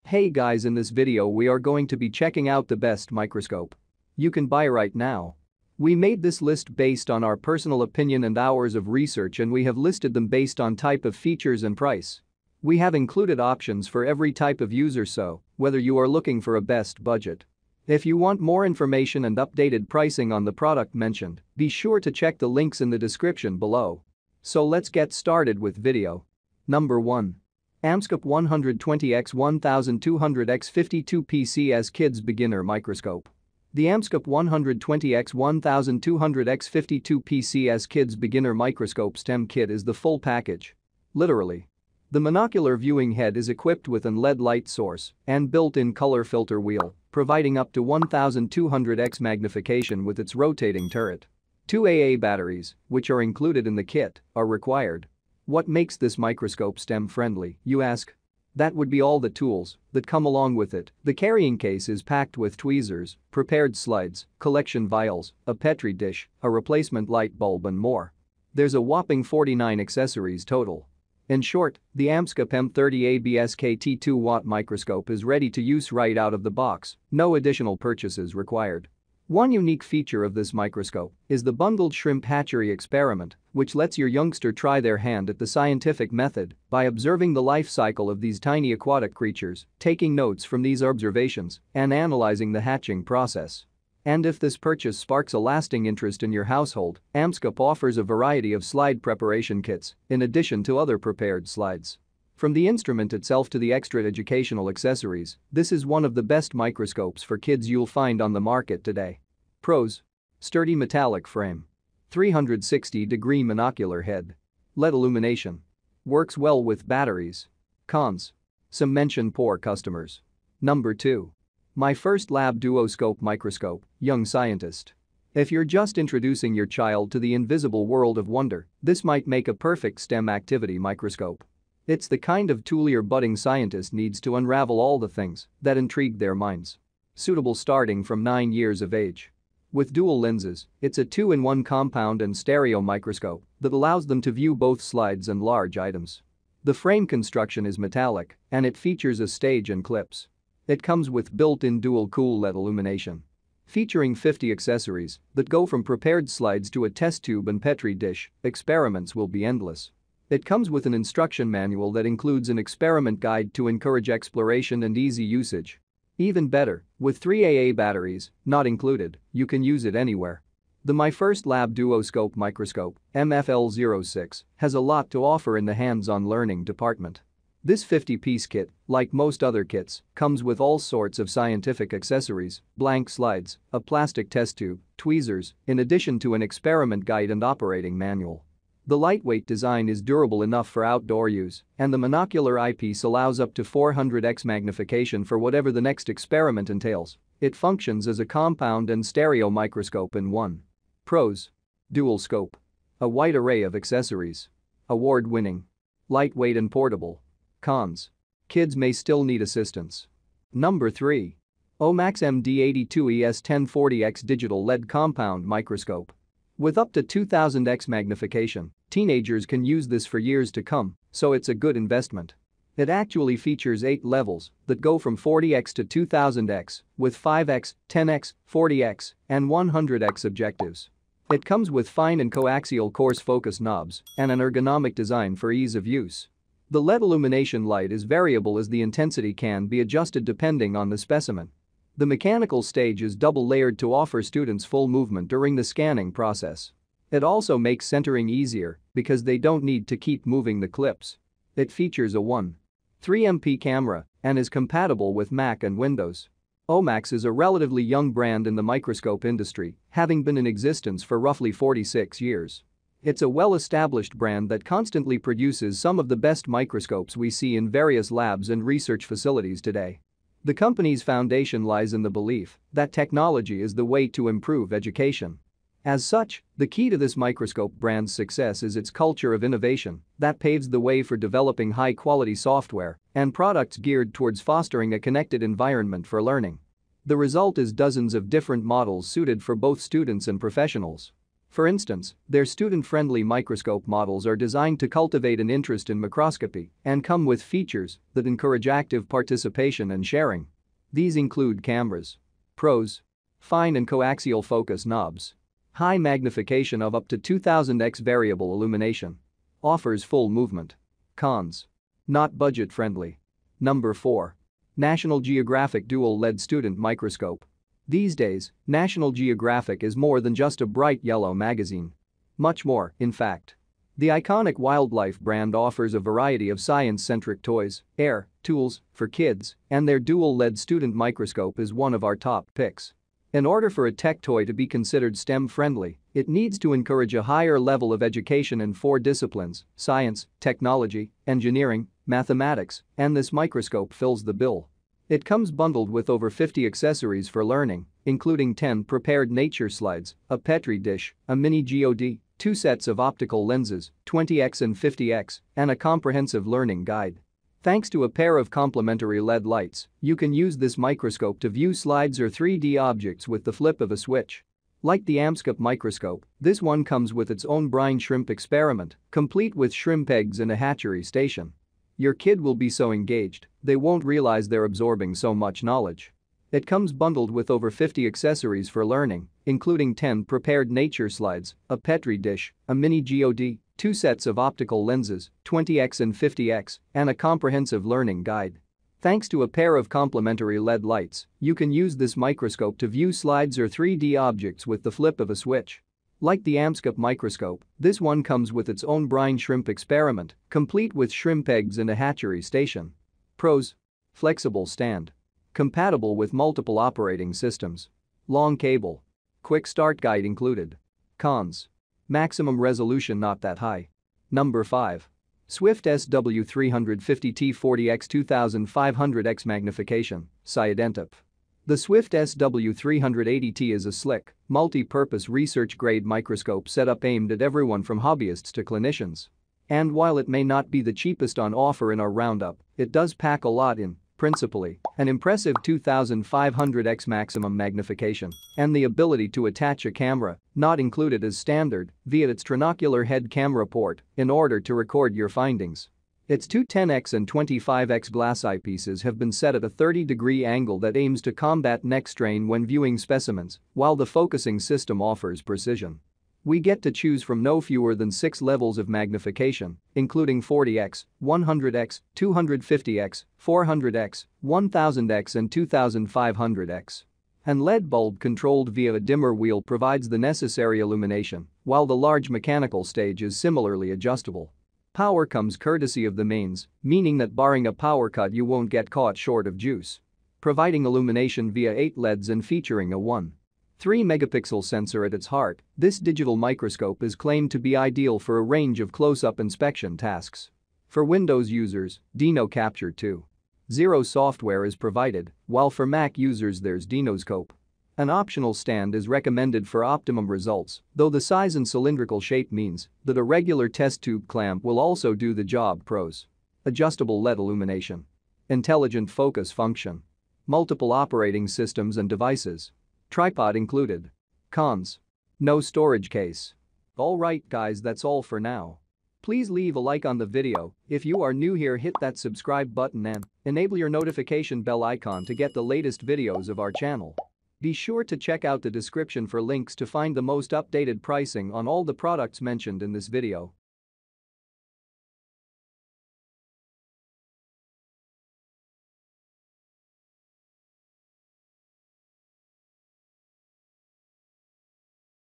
Hey guys, in this video we are going to be checking out the best microscope you can buy right now. We made this list based on our personal opinion and hours of research, and we have listed them based on type of features and price. We have included options for every type of user, so whether you are looking for a best budget. If you want more information and updated pricing on the product mentioned, be sure to check the links in the description below. So let's get started with video. Number 1. AmScope 120x1200x52 PCS Kids Beginner Microscope. The AmScope 120x1200x52 PCS Kids Beginner Microscope STEM Kit is the full package. Literally. The monocular viewing head is equipped with an LED light source and built-in color filter wheel, providing up to 1200x magnification with its rotating turret. 2 AA batteries, which are included in the kit, are required. What makes this microscope STEM-friendly, you ask? That would be all the tools that come along with it. The carrying case is packed with tweezers, prepared slides, collection vials, a petri dish, a replacement light bulb and more. There's a whopping 49 accessories total. In short, the AmScope M30 ABS-KT 2-watt microscope is ready to use right out of the box, no additional purchases required. One unique feature of this microscope is the bundled shrimp hatchery experiment, which lets your youngster try their hand at the scientific method by observing the life cycle of these tiny aquatic creatures, taking notes from these observations, and analyzing the hatching process. And if this purchase sparks a lasting interest in your household, AmScope offers a variety of slide preparation kits in addition to other prepared slides. From the instrument itself to the extra educational accessories, this is one of the best microscopes for kids you'll find on the market today. Pros: sturdy metallic frame, 360-degree monocular head, LED illumination, works well with batteries. Cons: some mention poor customers. Number 2. My first lab duoscope microscope, young scientist. If you're just introducing your child to the invisible world of wonder, this might make a perfect STEM activity microscope. It's the kind of tool your budding scientist needs to unravel all the things that intrigue their minds. Suitable starting from 9 years of age. With dual lenses, it's a 2-in-1 compound and stereo microscope that allows them to view both slides and large items. The frame construction is metallic, and it features a stage and clips. It comes with built-in dual-cool LED illumination. Featuring 50 accessories that go from prepared slides to a test tube and petri dish, experiments will be endless. It comes with an instruction manual that includes an experiment guide to encourage exploration and easy usage. Even better, with 3 AA batteries, not included, you can use it anywhere. The My First Lab Duoscope Microscope, MFL06, has a lot to offer in the hands-on learning department. This 50-piece kit, like most other kits, comes with all sorts of scientific accessories, blank slides, a plastic test tube, tweezers, in addition to an experiment guide and operating manual. The lightweight design is durable enough for outdoor use, and the monocular eyepiece allows up to 400x magnification for whatever the next experiment entails. It functions as a compound and stereo microscope in one. Pros: dual scope, a wide array of accessories, award-winning, lightweight and portable. Cons: kids may still need assistance. Number 3. OMAX MD82ES1040X Digital LED Compound Microscope. With up to 2000x magnification, teenagers can use this for years to come, so it's a good investment. It actually features 8 levels that go from 40x to 2000x, with 5x, 10x, 40x, and 100x objectives. It comes with fine and coaxial coarse focus knobs and an ergonomic design for ease of use. The LED illumination light is variable as the intensity can be adjusted depending on the specimen. The mechanical stage is double-layered to offer students full movement during the scanning process. It also makes centering easier because they don't need to keep moving the clips. It features a 1.3 MP camera and is compatible with Mac and Windows. OMAX is a relatively young brand in the microscope industry, having been in existence for roughly 46 years. It's a well-established brand that constantly produces some of the best microscopes we see in various labs and research facilities today. The company's foundation lies in the belief that technology is the way to improve education. As such, the key to this microscope brand's success is its culture of innovation that paves the way for developing high-quality software and products geared towards fostering a connected environment for learning. The result is dozens of different models suited for both students and professionals. For instance, their student-friendly microscope models are designed to cultivate an interest in microscopy and come with features that encourage active participation and sharing. These include cameras. Pros: fine and coaxial focus knobs. High magnification of up to 2000x variable illumination. Offers full movement. Cons: not budget-friendly. Number 4. National Geographic Dual LED Student Microscope. These days, National Geographic is more than just a bright yellow magazine. Much more, in fact. The iconic wildlife brand offers a variety of science-centric toys, tools for kids, and their dual LED student microscope is one of our top picks. In order for a tech toy to be considered STEM-friendly, it needs to encourage a higher level of education in 4 disciplines: science, technology, engineering, mathematics, and this microscope fills the bill. It comes bundled with over 50 accessories for learning, including 10 prepared nature slides, a Petri dish, a mini geode, 2 sets of optical lenses, 20x and 50x, and a comprehensive learning guide. Thanks to a pair of complementary LED lights, you can use this microscope to view slides or 3D objects with the flip of a switch. Like the AmScope microscope, this one comes with its own brine shrimp experiment, complete with shrimp eggs and a hatchery station. Your kid will be so engaged, they won't realize they're absorbing so much knowledge. It comes bundled with over 50 accessories for learning, including 10 prepared nature slides, a Petri dish, a mini geode, 2 sets of optical lenses, 20x and 50x, and a comprehensive learning guide. Thanks to a pair of complementary LED lights, you can use this microscope to view slides or 3D objects with the flip of a switch. Like the AmScope microscope, this one comes with its own brine shrimp experiment, complete with shrimp eggs and a hatchery station. Pros: flexible stand. Compatible with multiple operating systems. Long cable. Quick start guide included. Cons: maximum resolution not that high. Number 5. Swift SW350T40x 2500x Magnification, Siedentopf. The Swift SW380T is a slick, multi-purpose research-grade microscope setup aimed at everyone from hobbyists to clinicians. And while it may not be the cheapest on offer in our roundup, it does pack a lot in, principally, an impressive 2500x maximum magnification and the ability to attach a camera, not included as standard, via its trinocular head camera port in order to record your findings. Its two 10x and 25x glass eyepieces have been set at a 30-degree angle that aims to combat neck strain when viewing specimens, while the focusing system offers precision. We get to choose from no fewer than 6 levels of magnification, including 40x, 100x, 250x, 400x, 1000x and 2500x. An LED bulb controlled via a dimmer wheel provides the necessary illumination, while the large mechanical stage is similarly adjustable. Power comes courtesy of the mains, meaning that barring a power cut you won't get caught short of juice. Providing illumination via 8 LEDs and featuring a 1.3-megapixel sensor at its heart, this digital microscope is claimed to be ideal for a range of close-up inspection tasks. For Windows users, Dino Capture 2.0 software is provided, while for Mac users there's Dinoscope. An optional stand is recommended for optimum results, though the size and cylindrical shape means that a regular test tube clamp will also do the job. Pros: adjustable LED illumination. Intelligent focus function. Multiple operating systems and devices. Tripod included. Cons: no storage case. Alright guys, that's all for now. Please leave a like on the video. If you are new here, hit that subscribe button and enable your notification bell icon to get the latest videos of our channel. Be sure to check out the description for links to find the most updated pricing on all the products mentioned in this video.